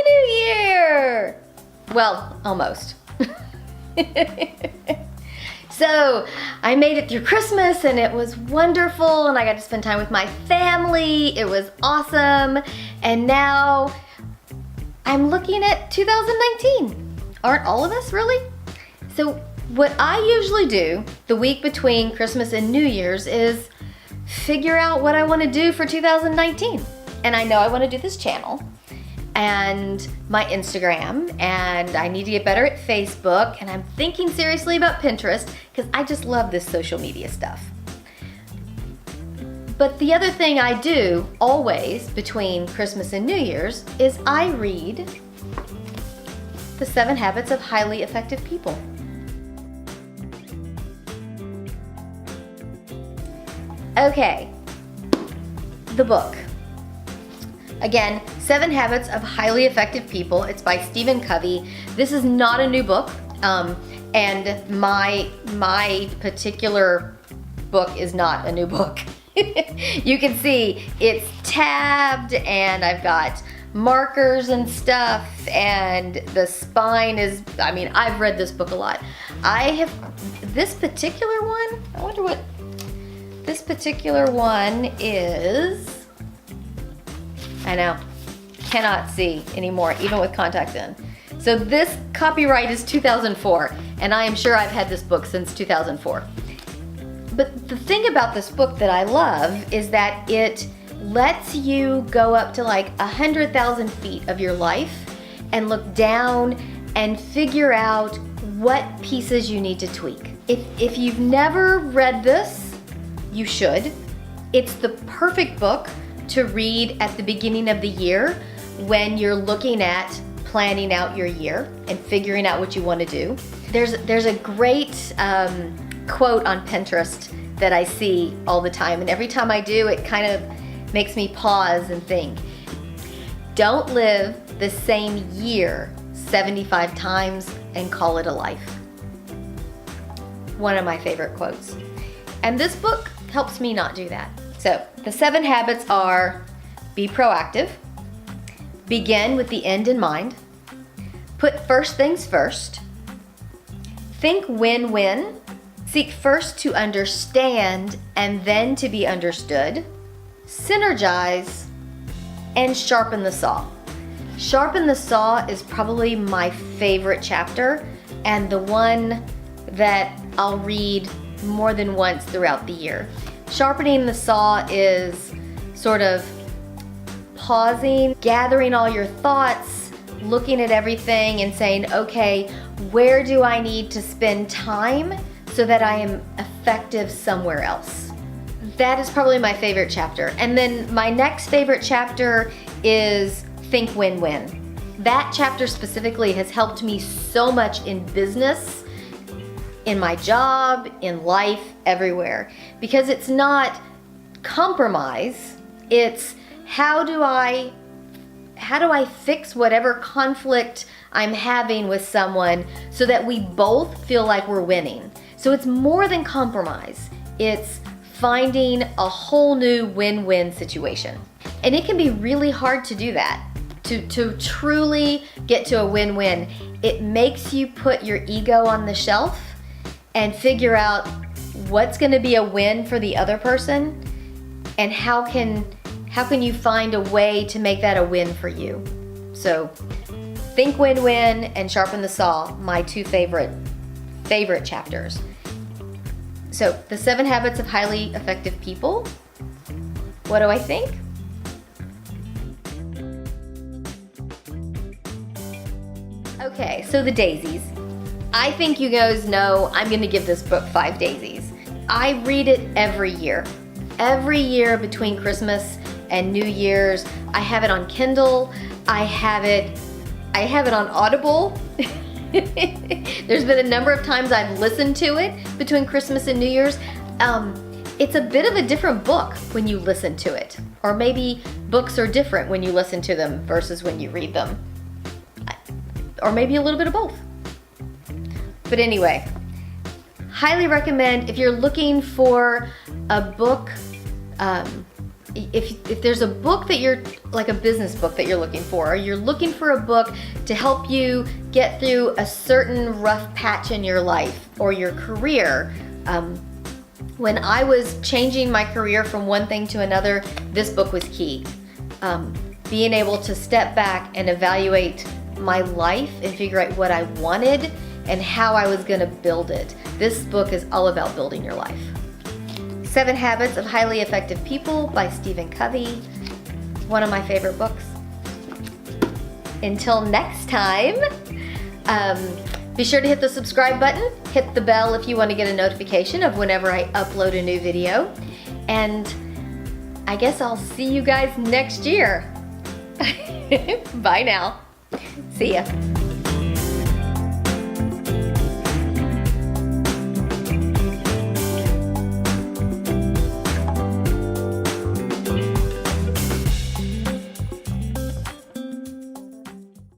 New Year! Well, almost. So I made it through Christmas and it was wonderful and I got to spend time with my family. It was awesome. And now I'm looking at 2019. Aren't all of us really? So what I usually do the week between Christmas and New Year's is figure out what I want to do for 2019. And I know I want to do this channel and my Instagram, and I need to get better at Facebook, and I'm thinking seriously about Pinterest because I just love this social media stuff. But the other thing I do always between Christmas and New Year's is I read The 7 Habits of Highly Effective People. Okay, the book. Again, 7 Habits of Highly Effective People. It's by Stephen Covey. This is not a new book, and my particular book is not a new book. You can see it's tabbed, and I've got markers and stuff, and the spine is, I mean, I've read this book a lot. I have, this particular one, I wonder what, this particular one is, I know, cannot see anymore, even with contacts in. So this copyright is 2004, and I am sure I've had this book since 2004. But the thing about this book that I love is that it lets you go up to like 100,000 feet of your life and look down and figure out what pieces you need to tweak. If you've never read this, you should. It's the perfect book to read at the beginning of the year when you're looking at planning out your year and figuring out what you want to do. There's a great quote on Pinterest that I see all the time, and every time I do, it kind of makes me pause and think. Don't live the same year 75 times and call it a life. One of my favorite quotes. And this book helps me not do that. So the 7 habits are: be proactive, begin with the end in mind, put first things first, think win-win, seek first to understand and then to be understood, synergize, and sharpen the saw. Sharpen the saw is probably my favorite chapter and the one that I'll read more than once throughout the year. Sharpening the saw is sort of pausing, gathering all your thoughts, looking at everything and saying, okay, where do I need to spend time so that I am effective somewhere else? That is probably my favorite chapter. And then my next favorite chapter is Think Win-Win. That chapter specifically has helped me so much in business, in my job, in life, everywhere. Because it's not compromise, it's how do I fix whatever conflict I'm having with someone so that we both feel like we're winning. So it's more than compromise. It's finding a whole new win-win situation. And it can be really hard to do that. To truly get to a win-win, it makes you put your ego on the shelf and figure out what's gonna be a win for the other person and how can you find a way to make that a win for you. So Think Win-Win and Sharpen the Saw, my two favorite chapters. So the 7 habits of highly effective people. What do I think? Okay, so the daisies. I think you guys know I'm gonna give this book 5 daisies. I read it every year. Every year between Christmas and New Year's. I have it on Kindle. I have it on Audible. There's been a number of times I've listened to it between Christmas and New Year's. It's a bit of a different book when you listen to it. Or maybe books are different when you listen to them versus when you read them. Or maybe a little bit of both. But anyway, highly recommend if you're looking for a book if there's a book that you're, like a business book that you're looking for, or you're looking for a book to help you get through a certain rough patch in your life or your career. When I was changing my career from one thing to another, this book was key. Being able to step back and evaluate my life and figure out what I wanted and how I was going to build it. This book is all about building your life. 7 Habits of Highly Effective People by Stephen Covey. One of my favorite books. Until next time, be sure to hit the subscribe button, hit the bell if you want to get a notification of whenever I upload a new video, and I guess I'll see you guys next year. Bye now. See ya.